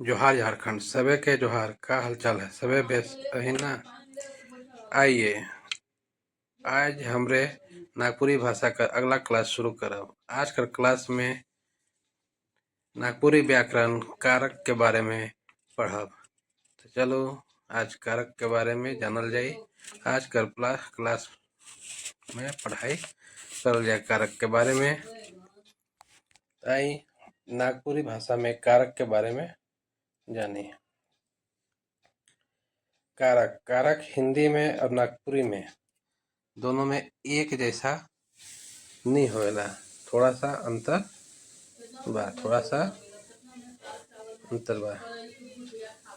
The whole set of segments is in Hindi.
जोहार झारखंड सबे के जोहार। का हालचाल है सबे बेस है ना। आइए आज हमरे नागपुरी भाषा का अगला क्लास शुरू करब। आज कर क्लास में नागपुरी व्याकरण कारक के बारे में पढ़ब। तो चलो आज कारक के बारे में जानल जाई। आज कर क्लास में पढ़ाई करल जाए कारक के बारे में। आई नागपुरी भाषा में कारक के बारे में जानी। कारक कारक हिंदी में और नागपुरी में दोनों में एक जैसा नहीं होएला, थोड़ा सा अंतर बा।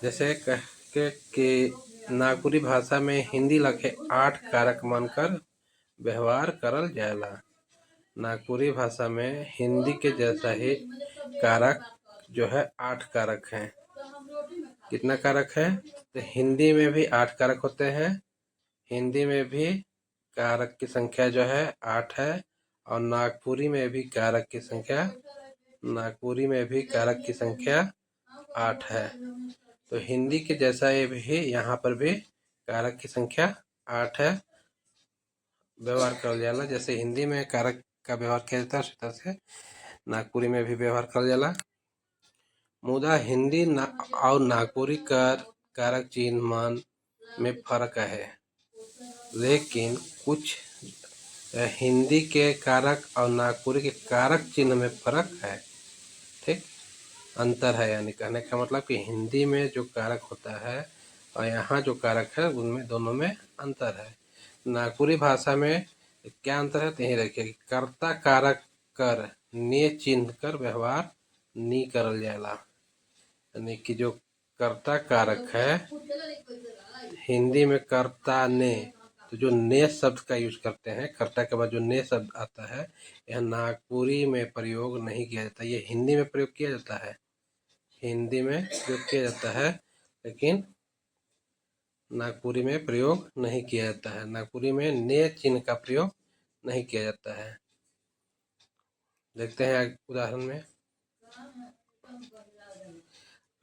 जैसे कह के कि नागपुरी भाषा में हिंदी लखे 8 कारक मानकर व्यवहार करल जाएला। नागपुरी भाषा में हिंदी के जैसा ही कारक जो है 8 कारक हैं। कितना कारक है? तो हिंदी में भी 8 कारक होते हैं। हिंदी में भी कारक की संख्या जो है 8 है और नागपुरी में भी कारक की संख्या 8 है। तो हिंदी के जैसा ये भी यहाँ पर भी कारक की संख्या 8 है। व्यवहार कर जाला जैसे हिंदी में कारक का व्यवहार किया जाता है उसी तरह से नागपुरी में भी व्यवहार कर जाला। मुदा हिंदी और नागपुरी कारक चिन्ह मान में फर्क है, लेकिन कुछ हिंदी के कारक और नागपुरी के कारक चिन्ह में फर्क है। ठीक, अंतर है। यानी कहने का मतलब कि हिंदी में जो कारक होता है और यहाँ जो कारक है उनमें दोनों में अंतर है। नागपुरी भाषा में क्या अंतर है तो यही रखिए, कर्ता कारक कर ने चिन्ह कर व्यवहार नी करल जाएला। यानी कि जो कर्ता कारक है हिंदी में कर्ता ने, तो जो ने शब्द का यूज करते हैं, कर्ता के बाद जो ने शब्द आता है यह नागपुरी में प्रयोग नहीं किया जाता। ये हिंदी में प्रयोग किया जाता है, लेकिन नागपुरी में प्रयोग नहीं किया जाता है। नागपुरी में ने चिन्ह का प्रयोग नहीं किया जाता है। देखते हैं उदाहरण में।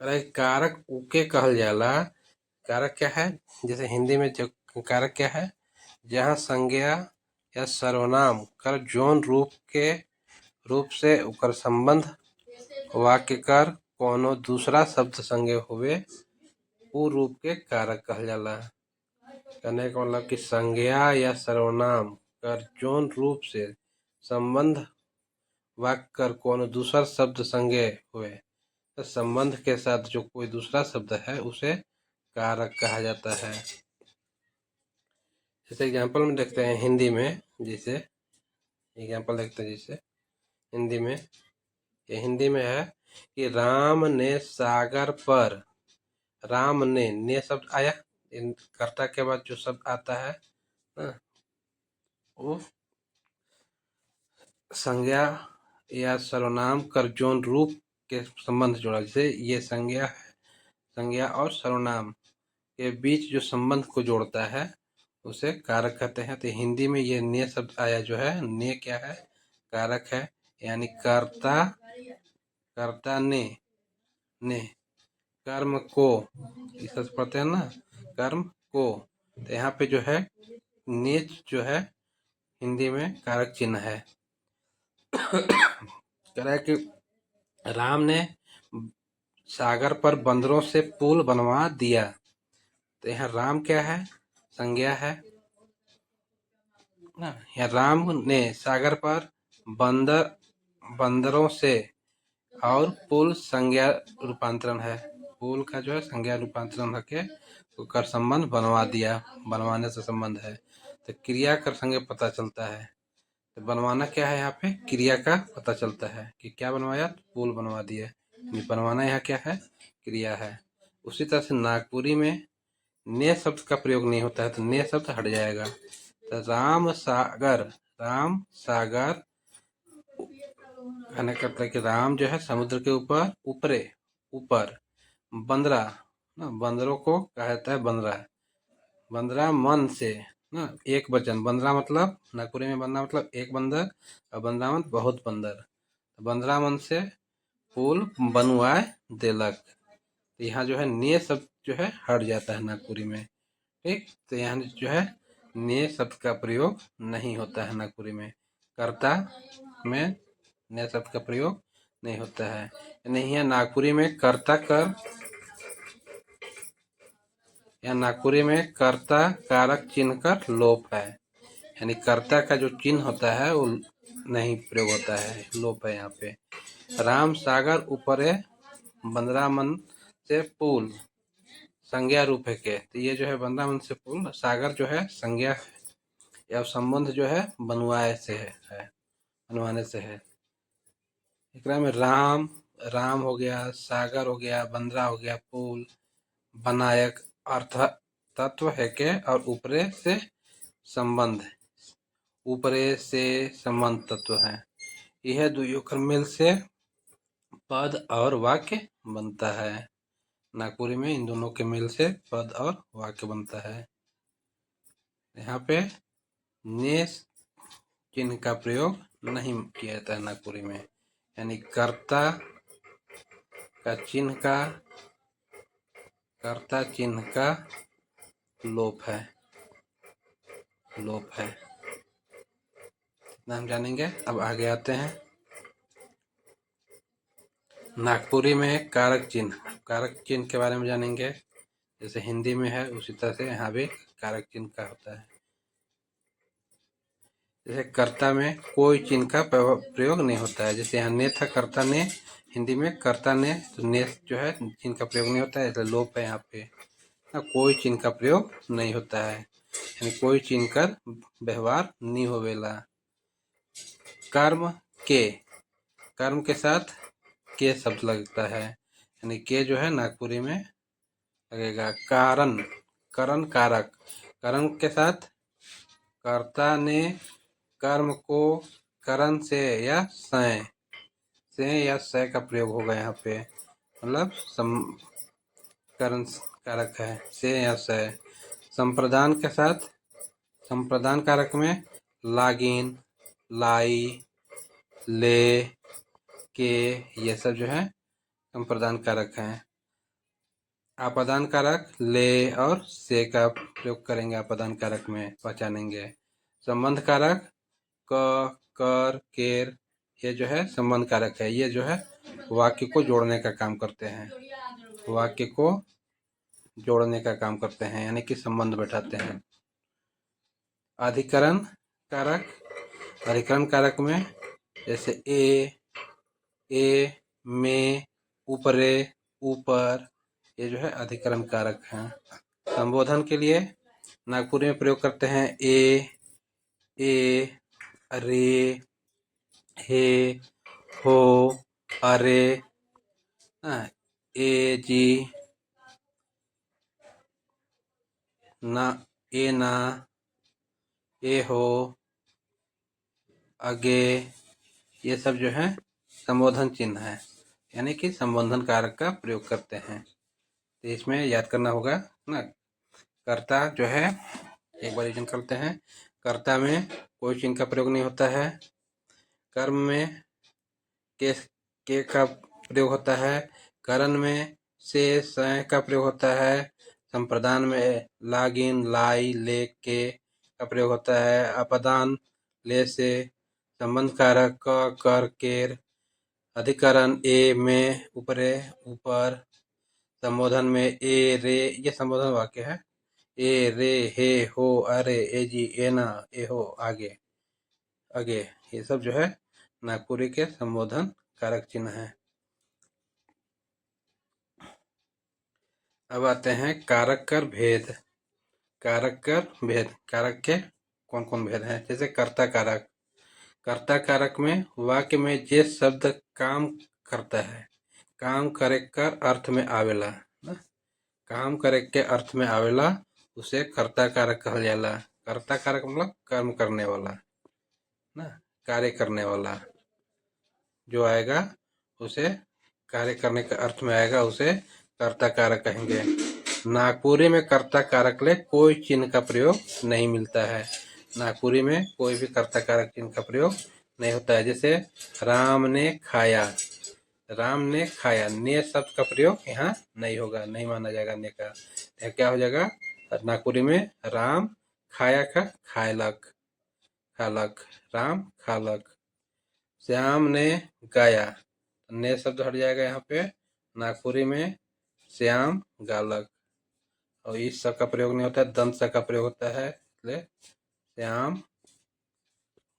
कारक उके कहल जाला। कारक क्या है? जैसे हिंदी में जो कारक क्या है, जहाँ संज्ञा या सर्वनाम कर जौन रूप से उकर संबंध वाक्य कर कोनो दूसरा शब्द संगे हुए उ रूप के कारक कहल जाला। कहने का मतलब कि संज्ञा या सर्वनाम कर जौन रूप से संबंध वाक्य कर कोनो दूसरा शब्द संगे हुए, तो संबंध के साथ जो कोई दूसरा शब्द है उसे कारक कहा जाता है। जैसे एग्जाम्पल में देखते हैं हिंदी में, जैसे एग्जाम्पल देखते हैं जैसे हिंदी में है कि राम ने सागर पर, राम ने शब्द आया, कर्ता के बाद जो शब्द आता है वो संज्ञा या सर्वनाम कर जौन रूप के संबंध जोड़ा। जैसे ये संज्ञा और सर्वनाम के बीच जो संबंध को जोड़ता है उसे कारक कहते हैं। तो हिंदी में ये ने शब्द आया जो है, ने क्या है? कारक है। यानी कर्ता ने कर्म को, इस पढ़ते हैं ना, कर्म को। तो यहाँ पे जो है ने जो है हिंदी में कारक चिन्ह है। कह रहा है कि राम ने सागर पर बंदरों से पुल बनवा दिया। तो यहाँ राम क्या है? संज्ञा है ना। यहाँ राम ने सागर पर बंदरों से, और पुल संज्ञा रूपांतरण है। पुल का जो है संज्ञा रूपांतरण होके कर संबंध बनवा दिया, बनवाने से संबंध है। तो क्रिया कर संगे पता चलता है। तो बनवाना क्या है? यहाँ पे क्रिया का पता चलता है कि क्या बनवाया, पुल बनवा दिया। बनवाना यहाँ क्या है? क्रिया है। उसी तरह से नागपुरी में ने शब्द का प्रयोग नहीं होता है, तो ने शब्द हट जाएगा। तो राम सागर कहने का मतलब कि राम जो है समुद्र के ऊपर बंदरा ना, बंदरों को कहा जाता है बंदरा मन से ना, एक वचन। बंदरा मतलब नागपुरी में बंदरा मतलब एक बंदर और बंदरा मन बहुत बंदर। बंदरा मन से पुल बनवाए देलक। तो यहाँ जो है ने शब्द जो है हट जाता है नागपुरी में। ठीक, तो यहाँ जो है ने शब्द का प्रयोग नहीं होता है नागपुरी में। कर्ता में ने शब्द का प्रयोग नहीं होता है। नहीं है नागपुरी में कर्ता कर, या नागपुरी में कर्ता कारक चिन्ह का लोप है, यानी कर्ता का जो चिन्ह होता है वो नहीं प्रयोग होता है, लोप है यहाँ पे। राम सागर ऊपरे बंदरा मन से पुल संज्ञा रूप है के, तो ये जो है बंदरा मन से पुल, सागर जो है संज्ञा है, या संबंध जो है बनवाए से है, बनवाने से है। एकरा में राम, राम हो गया, सागर हो गया, बंदरा हो गया, पुल, बनायक अर्थ तत्व है के, और ऊपरे से संबंध, ऊपरे से संबंध तत्व है। यह दुइयों का मेल से पद और वाक्य बनता है। नागपुरी में इन दोनों के मेल से पद और वाक्य बनता है। यहाँ पे ने चिन्ह का प्रयोग नहीं किया जाता है नागपुरी में, यानी कर्ता का चिन्ह का, कर्ता चिन्ह का लोप है, लोप है। इतना हम जानेंगे। अब आगे आते हैं नागपुरी में कारक चिन्ह, कारक चिन्ह के बारे में जानेंगे। जैसे हिंदी में है उसी तरह से यहाँ भी कारक चिन्ह का होता है। जैसे कर्ता में कोई चिन्ह का प्रयोग नहीं होता है, जैसे यहाँ ने था कर्ता ने, हिंदी में कर्ता ने, तो ने जो है चिन्ह का प्रयोग नहीं होता है, इसलिए लोप है यहाँ पे। कोई चिन्ह का प्रयोग नहीं होता है, यानी कोई चिन्ह का व्यवहार नहीं होवेला। कर्म के, कर्म के साथ के शब्द लगता है, यानी के जो है नागपुरी में लगेगा। कारण, करण कारक, करण के साथ कर्ता ने कर्म को करण से या सय से या सय का प्रयोग होगा यहाँ पे, मतलब करण कारक है से या सय। संप्रदान के साथ, संप्रदान कारक में लागिन, लाई, ले, के, ये सब जो है संप्रदान कारक हैं। आपादान कारक ले और से का प्रयोग करेंगे, आपादान कारक में पहचानेंगे। संबंध कारक क, कर, केर, ये जो है संबंध कारक है, ये जो है वाक्य को जोड़ने का काम करते हैं, वाक्य को जोड़ने का काम करते हैं, यानी कि संबंध बैठाते हैं। अधिकरण कारक, अधिकरण कारक में जैसे ए, में, ऊपरे, ऊपर, ये जो है अधिकरण कारक हैं। संबोधन के लिए नागपुरी में प्रयोग करते हैं ए, अरे, हे, हो, अरे, ए जी, ना, ए ना, ए हो, आगे, ये सब जो है संबोधन चिन्ह है, यानी कि संबोधन कारक का प्रयोग करते हैं। तो इसमें याद करना होगा ना, कर्ता जो है, एक बार रिवीजन करते हैं। कर्ता में कोई चिन्ह का प्रयोग नहीं होता है। कर्म में के का प्रयोग होता है। करण में से सय का प्रयोग होता है। संप्रदान में लागिन, लाई, ले, के का प्रयोग होता है। अपदान ले से। संबंध कारक क, कर, केर। अधिकरण ए, में, ऊपरे, ऊपर। संबोधन में ए, रे, ये संबोधन वाक्य है। ए, रे, हे, हो, अरे, ए जी, ए ना, ए हो, आगे, आगे, ये सब जो है नागपुरी के संबोधन कारक चिन्ह है। अब आते हैं कारक कर भेद। कारक कर भेद, कारक के कौन कौन भेद हैं? जैसे कर्ता कारक, कर्ता कारक में वाक्य में जे शब्द काम करता है, काम करे कर अर्थ में आवेला ना, काम करे के अर्थ में आवेला, उसे कर्ता कारक कहल जाला। कर्ता कारक मतलब कर्म करने वाला ना, कार्य करने वाला जो आएगा उसे, कार्य करने के अर्थ में आएगा उसे कर्ता कारक कहेंगे। नागपुरी में कर्ता कारक ले कोई चिन्ह का प्रयोग नहीं मिलता है। नागपुरी में कोई भी कर्ता कारक चिन्ह का प्रयोग नहीं होता है। जैसे राम ने खाया, राम ने खाया, ने शब्द का प्रयोग यहाँ नहीं होगा, नहीं माना जाएगा ने का। यहाँ क्या हो जाएगा, नागपुरी में राम खाया का खायलक, खालक, राम खालक। श्याम ने गाया, ने शब्द हट जाएगा यहाँ पे, नागपुरी में श्याम गालक। और इस सब का प्रयोग नहीं होता है, दंत स का प्रयोग होता है, इसलिए श्याम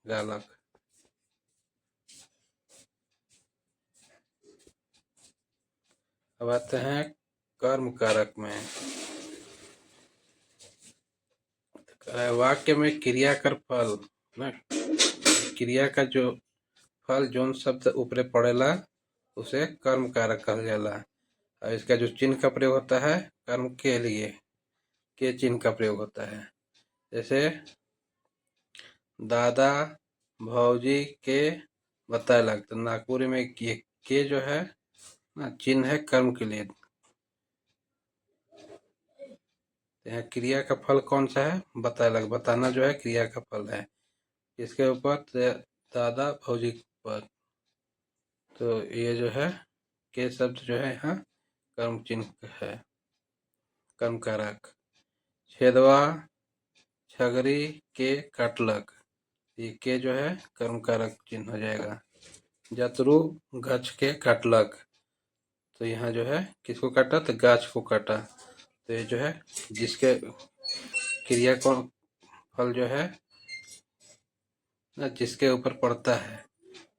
गालक। अब आते हैं कर्म कारक में। वाक्य में क्रिया कर फल ना, क्रिया का जो फल जोन शब्द ऊपरे पड़ेला उसे कर्म कारक कहल जाला। और इसका जो चिन्ह का प्रयोग होता है कर्म के लिए, के चिन्ह का प्रयोग होता है। जैसे दादा भौजी के बतायलक, तो नागपुरी में के जो है ना चिन्ह है कर्म के लिए। यहाँ क्रिया का फल कौन सा है, बतायलक, बताना जो है क्रिया का फल है। इसके ऊपर दादा भौजी पर, तो ये जो है के शब्द जो है यहाँ कर्म चिन्ह है, कर्म कारक। छेदवा छगरी के काटलक, ये के जो है कर्म कारक चिन्ह हो जाएगा। जतरू गछ के काटलक, तो यहाँ जो है किसको काटा, तो गाछ को काटा। तो ये जो है जिसके क्रिया को फल जो है ना जिसके ऊपर पड़ता है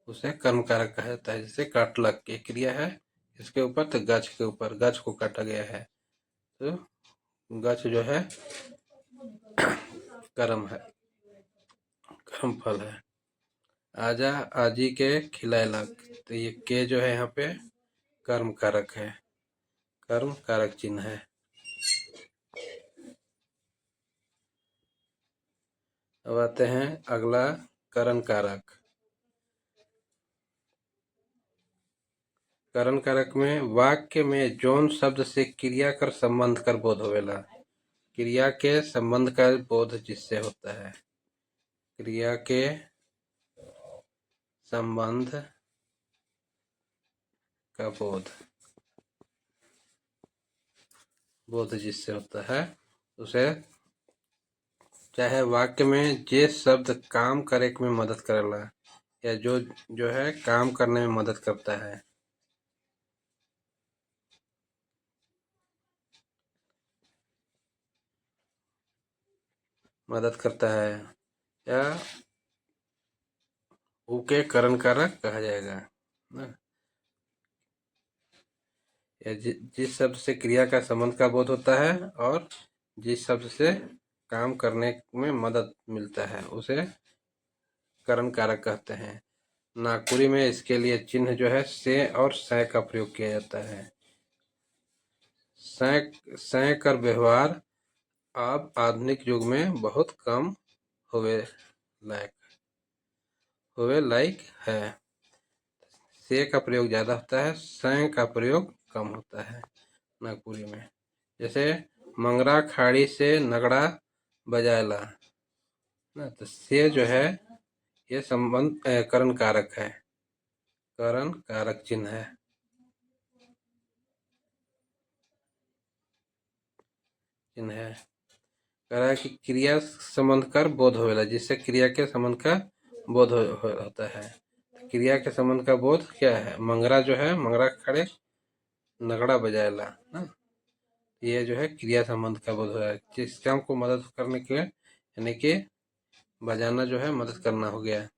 उसे कर्म कारक कहा जाता है। जैसे काटलक की क्रिया है इसके ऊपर, तो गाछ के ऊपर, गाछ को काटा गया है, तो गाछ जो है कर्म है, कर्म फल है। आजा आजी के खिलायलक, तो ये के जो है यहाँ पे कर्म कारक है, कर्म कारक चिन्ह है। अब आते हैं अगला करण कारक। करण कारक में वाक्य में जौन शब्द से क्रिया कर संबंध कर बोध होवेला, क्रिया के संबंध का बोध जिससे होता है, क्रिया के संबंध का बोध, बोध जिससे होता है उसे, चाहे वाक्य में जे शब्द काम करे में मदद करेला, या जो है काम करने में मदद करता है, मदद करता है, या उके करण कारक कहा जाएगा ना। या जिस शब्द से क्रिया का संबंध का बोध होता है और जिस शब्द से काम करने में मदद मिलता है उसे करण कारक कहते हैं। नागपुरी में इसके लिए चिन्ह जो है से और सै का प्रयोग किया जाता है। सै कर व्यवहार अब आधुनिक युग में बहुत कम होवे लायक है। से का प्रयोग ज्यादा होता है, सै का प्रयोग कम होता है नागपुरी में। जैसे मंगरा खाड़ी से नगड़ा बजायला ना, तो से जो है ये संबंध करण कारक है, करण कारक चिन्ह है, चिन्ह है। कह रहा है कि क्रिया संबंध कर बोध होवेला, जिससे क्रिया के संबंध का बोध होता है। क्रिया के संबंध का बोध क्या है, मंगरा जो है मंगरा खड़े नगड़ा बजायला ना, ये जो है क्रिया संबंध का बोध हो रहा है, जिस काम को मदद करने के लिए, यानी कि बजाना जो है मदद करना हो गया।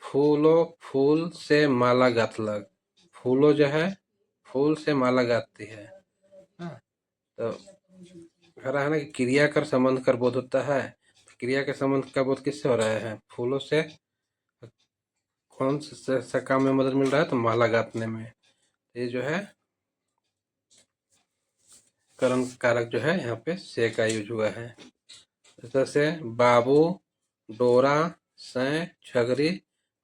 फूलो फूल से माला गाथलक, फूलो जो है फूल से माला गाती है हाँ, तो कह रहा है ना कि क्रिया कर संबंध कर बोध होता है। क्रिया के संबंध का बोध किससे हो रहा है, फूलों से। कौन सा काम में मदद मिल रहा है, तो माला गाथने में। ये जो है करण कारक जो है यहाँ पे से का यूज हुआ है। जैसे बाबू डोरा सै छगरी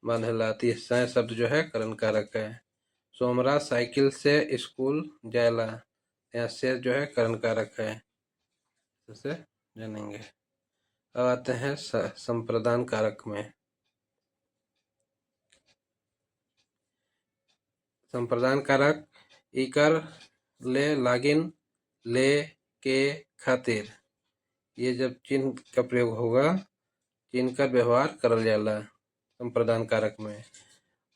बांधलाती, सै शब्द जो है करण कारक है। सोमरा साइकिल से स्कूल जायला, यहाँ से जो है करण कारक है, जैसे जानेंगे। अब आते हैं संप्रदान कारक में। संप्रदान कारक इकर ले लागिन ले के खातिर, ये जब चिन्ह का प्रयोग होगा, चिन्ह का व्यवहार करल जाला संप्रदान कारक में।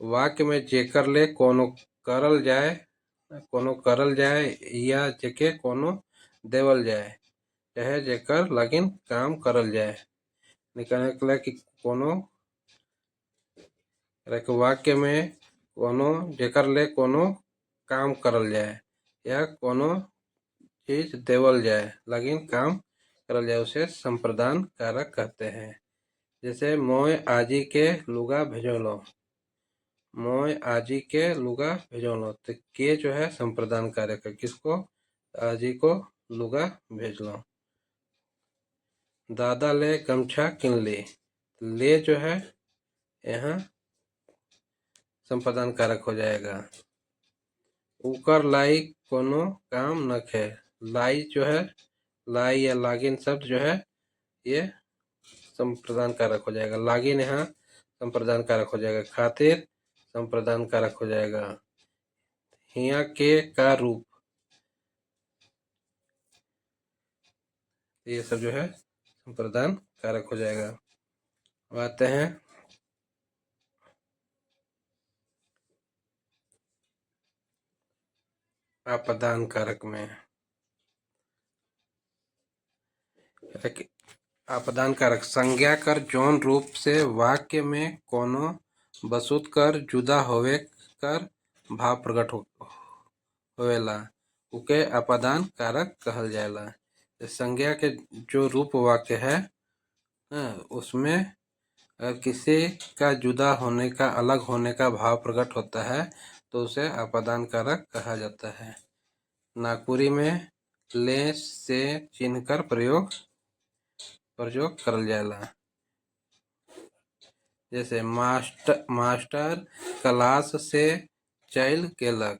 वाक्य में जेकर ले कोनो करल जाए या जेके कोनो देवल जाए, चाहे जेकर लागिन काम करल जाए। निकले कि कोनो वाक्य में कोनो जेकर ले कोनो काम करल जाए या कोनो चीज देवल जाए, लागिन काम करल जाए, उसे संप्रदान कारक कहते हैं। जैसे मोय आजी के लुगा भेजोलो, मोय आजी के लुगा भेजोलो, तो के जो है संप्रदान कारक है, किसको? आजी को लुगा भेज लो। दादा ले गमछा किन ली, ले जो है यहाँ संप्रदान कारक हो जाएगा। उकर लाई कोनो काम न खे, लाई जो है, लाई या लागिन शब्द जो है ये संप्रदान कारक हो जाएगा। लागिन यहाँ संप्रदान कारक हो जाएगा। खातिर संप्रदान कारक हो जाएगा। हिया के का रूप, ये सब जो है संप्रदान कारक हो जाएगा। अब आते हैं आपदान कारक में। आपदान कारक संज्ञा कर जौन रूप से वाक्य में कोनो बसुत कर जुदा होवे कर भाव प्रकट होवेला, उके आपदान कारक कहल जाएला। संज्ञा के जो रूप वाक्य है उसमें अगर किसी का जुदा होने का, अलग होने का भाव प्रकट होता है तो उसे आपदान कारक कहा जाता है। नागपुरी में ले से चिन्ह कर प्रयोग करल जाएला। जैसे मास्टर क्लास से चल गेलक,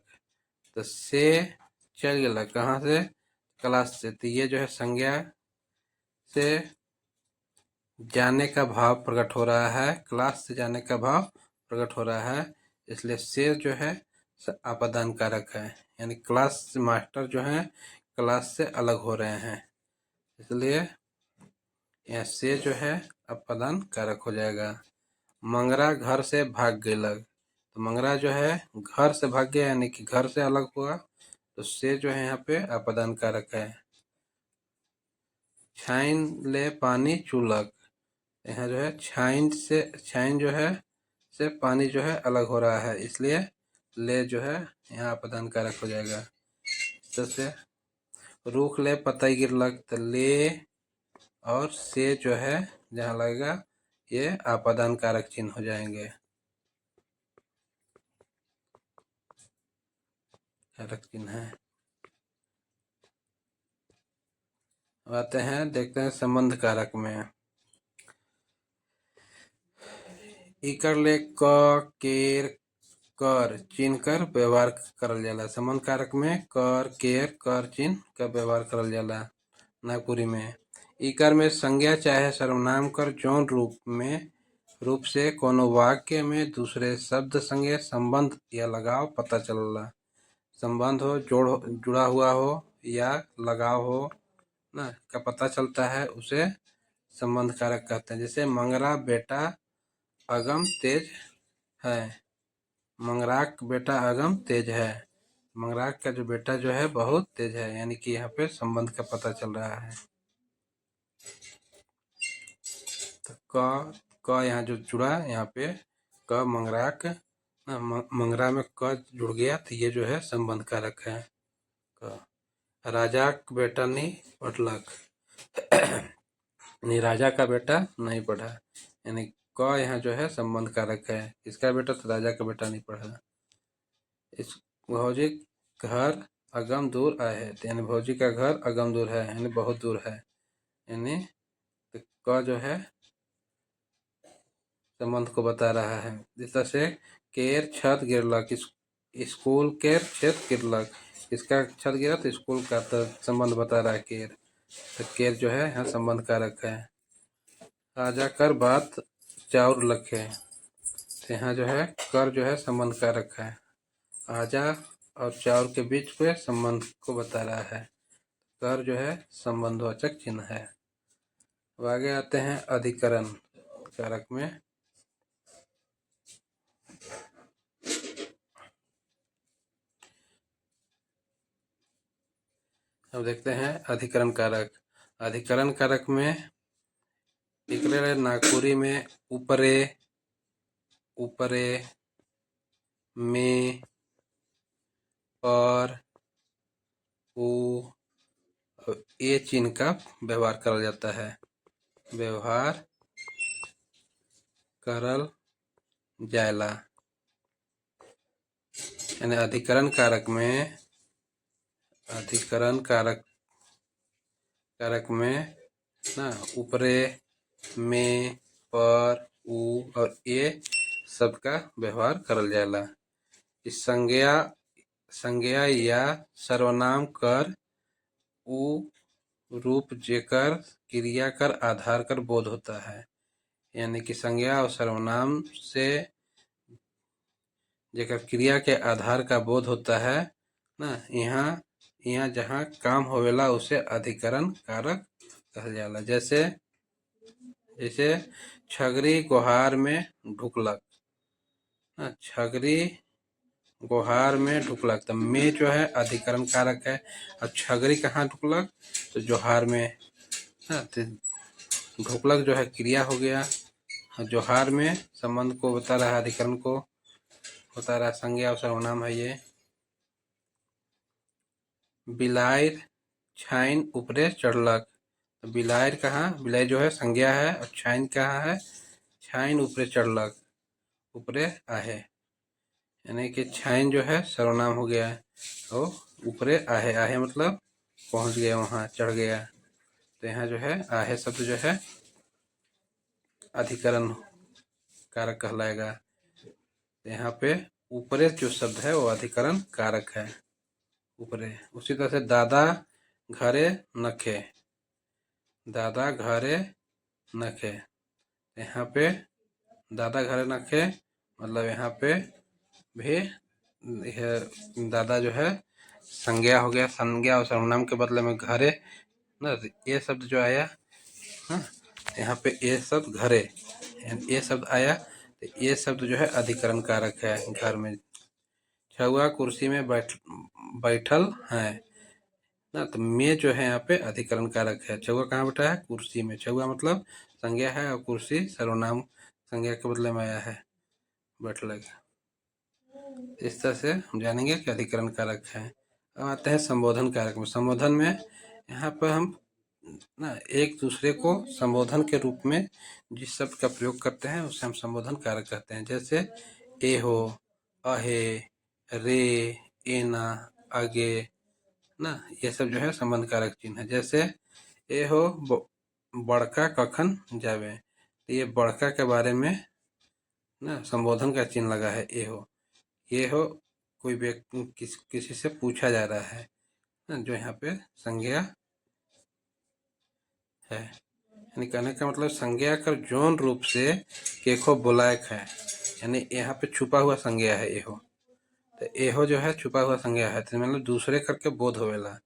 तो से चल गेलक कहाँ से? क्लास से। तो ये जो है संज्ञा से जाने का भाव प्रकट हो रहा है, क्लास से जाने का भाव प्रकट हो रहा है, इसलिए से जो है आपदान कारक है। यानी क्लास से, मास्टर जो है क्लास से अलग हो रहे हैं, इसलिए यहाँ से जो है आपदान कारक हो जाएगा। मंगरा घर से भाग गेलक, तो मंगरा जो है घर से भाग गया, यानी कि घर से अलग हुआ, तो से जो है यहाँ पे आपदान कारक है। छाइन ले पानी चूलक, यहाँ जो है छाइन जो है से पानी जो है अलग हो रहा है, इसलिए ले जो है यहाँ आपदान कारक हो जाएगा। जैसे रूख ले पतई गिरलक, तो ले और से जो है जहाँ लगेगा ये आपदान कारक चिन्ह हो जाएंगे, कारक चिन्ह है। आते हैं, देखते हैं संबंध कारक में। इकर ले क केर कर चिन्ह कर व्यवहार करल जाला। संबंध कारक में कर केर कर चिन्ह का व्यवहार करल जाला। नागपुरी में इकर में संज्ञा चाहे सर्वनाम कर जौन रूप से कोनो वाक्य में दूसरे शब्द संगे संबंध या लगाव पता चलला। संबंध हो, जुड़ा हुआ हो या लगाव हो ना का पता चलता है, उसे संबंध कारक कहते हैं। जैसे मंगरा बेटा अगम तेज है, मंगराक बेटा अगम तेज है, मंगराक का जो बेटा जो है बहुत तेज है, यानी कि यहाँ पे संबंध का पता चल रहा है। तो क यहाँ जो जुड़ा, यहाँ पे क मंगराक, मंगरा में क जुड़ गया, तो ये जो है संबंध कारक है। राजा का बेटा नहीं पढ़लक, नहीं राजा का बेटा नहीं पढ़ा, यानी क यहाँ जो है संबंध कारक है। इसका बेटा तो राजा का बेटा नहीं पढ़ा। इस भौजी घर अगम दूर आए है, यानी भौजी का घर अगम दूर है, यानी बहुत दूर है, यानी तो क जो है संबंध को बता रहा है। जिस तरह से केर छत गिरलक, स्कूल केर छत गिरलक, इसका छत गिरा तो स्कूल का तो संबंध बता रहा है केर, तो केर जो है यहाँ संबंध कारक है। राजा कर बात चाउर लखे, तो यहाँ जो है कर जो है संबंध कारक है। आजा और चाउर के बीच के संबंध को बता रहा है। कर जो है संबंधवाचक चिन्ह है। अब आगे आते हैं अधिकरण कारक में। अब देखते हैं अधिकरण कारक। अधिकरण कारक में नागपुरी में ऊपरे, ऊपरे, में, पर, उ और ये चिन्ह का व्यवहार करा जाता है। व्यवहार करल जायला, यानी अधिकरण कारक में, अधिकरण कारक में ना ऊपरे, में, पर, उ और ये शब्द का व्यवहार करल जाएला। इस संज्ञा या सर्वनाम कर उ रूप जेकर क्रिया कर आधार कर बोध होता है। यानी कि संज्ञा और सर्वनाम से जेकर क्रिया के आधार का बोध होता है ना, यहाँ जहाँ काम होवेला उसे अधिकरण कारक कहल जाला। जैसे छगरी गुहार में ढुकलक, छगरी गुहार में ढुकलक, तो में जो है अधिकरण कारक है। और छगरी कहाँ ढुकलक, तो जोहार में। तो ढुकलक जो है क्रिया हो गया, जोहार में संबंध को बता रहा है, अधिकरण को बता रहा है, संज्ञा और सर्वनाम है ये। बिलायर छाइन ऊपरे चढ़लक, बिलायर कहाँ, बिलायर जो है संज्ञा है और छाइन कहाँ है, छाइन ऊपरे चढ़लक, ऊपरे आहे, यानी कि छाइन जो है सर्वनाम हो गया और ऊपरे आहे, आहे मतलब पहुंच गया, वहां चढ़ गया। तो यहाँ जो है आहे शब्द जो है अधिकरण कारक कहलाएगा। यहाँ पे ऊपरे जो शब्द है वो अधिकरण कारक है, ऊपरे। उसी तरह से दादा घरे नखे, दादा घरे नखे, यहाँ पे दादा घरे नखे मतलब यहाँ पे भी दादा जो है संज्ञा हो गया, संज्ञा और सर्वनाम के बदले में घरे ना, ये शब्द जो आया हाँ, यहाँ पे ये शब्द घरे, ये शब्द आया, तो ये शब्द जो है अधिकरण कारक है घर में। छुआ कुर्सी में बैठल है ना, तो में जो है यहाँ पे अधिकरण कारक है। छुआ कहाँ बैठा है, कुर्सी में। छुआ मतलब संज्ञा है और कुर्सी सर्वनाम संज्ञा के बदले में आया है, बैठल। इस तरह से हम जानेंगे कि अधिकरण कारक है। अब आते हैं संबोधन कारक में। संबोधन में यहाँ पर हम ना एक दूसरे को संबोधन के रूप में जिस शब्द का प्रयोग करते हैं उसे हम संबोधन कारक कहते हैं। जैसे ए हो, अहे, रे, एना, आगे ना, ये सब जो है संबंध कारक चिन्ह है। जैसे ए हो बड़का कखन जावे, तो ये बड़का के बारे में ना संबोधन का चिन्ह लगा है ए हो। ये हो कोई व्यक्ति किसी से पूछा जा रहा है ना, जो यहाँ पे संज्ञा है। यानी कहने का मतलब संज्ञा का जौन रूप से केखो बोलायक है, यानी यहाँ पे छुपा हुआ संज्ञा है एहो। तो एहो जो है छुपा हुआ संज्ञा है, तो मतलब दूसरे करके बोध होवेला,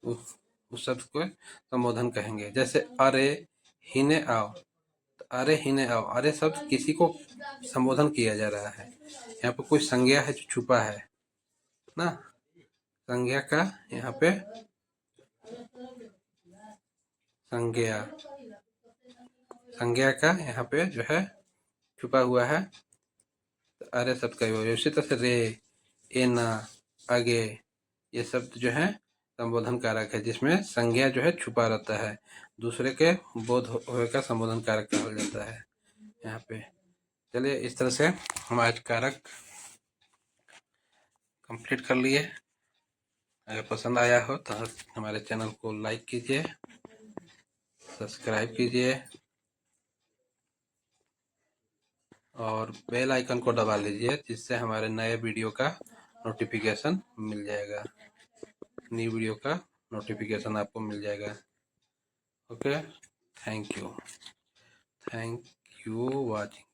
उस शब्द को संबोधन कहेंगे। जैसे अरे हिने आओ, तो अरे हिने आओ, अरे शब्द किसी को संबोधन किया जा रहा है, यहाँ पे कोई संज्ञा है जो छुपा है ना, संज्ञा का यहाँ पे संज्ञा का यहाँ पे जो है छुपा हुआ है, तो अरे शब्द का ही। उसी तरह से रे, एना, आगे, ये शब्द जो है संबोधन कारक है, जिसमें संज्ञा जो है छुपा रहता है, दूसरे के बोध होने का संबोधन कारक कहा जाता है यहाँ पे। चलिए इस तरह से हम आज कारक कंप्लीट कर लिए। अगर पसंद आया हो तो हमारे चैनल को लाइक कीजिए, सब्सक्राइब कीजिए और बेल आइकन को दबा लीजिए, जिससे हमारे नए वीडियो का नोटिफिकेशन मिल जाएगा, न्यू वीडियो का नोटिफिकेशन आपको मिल जाएगा। Okay, thank you watching.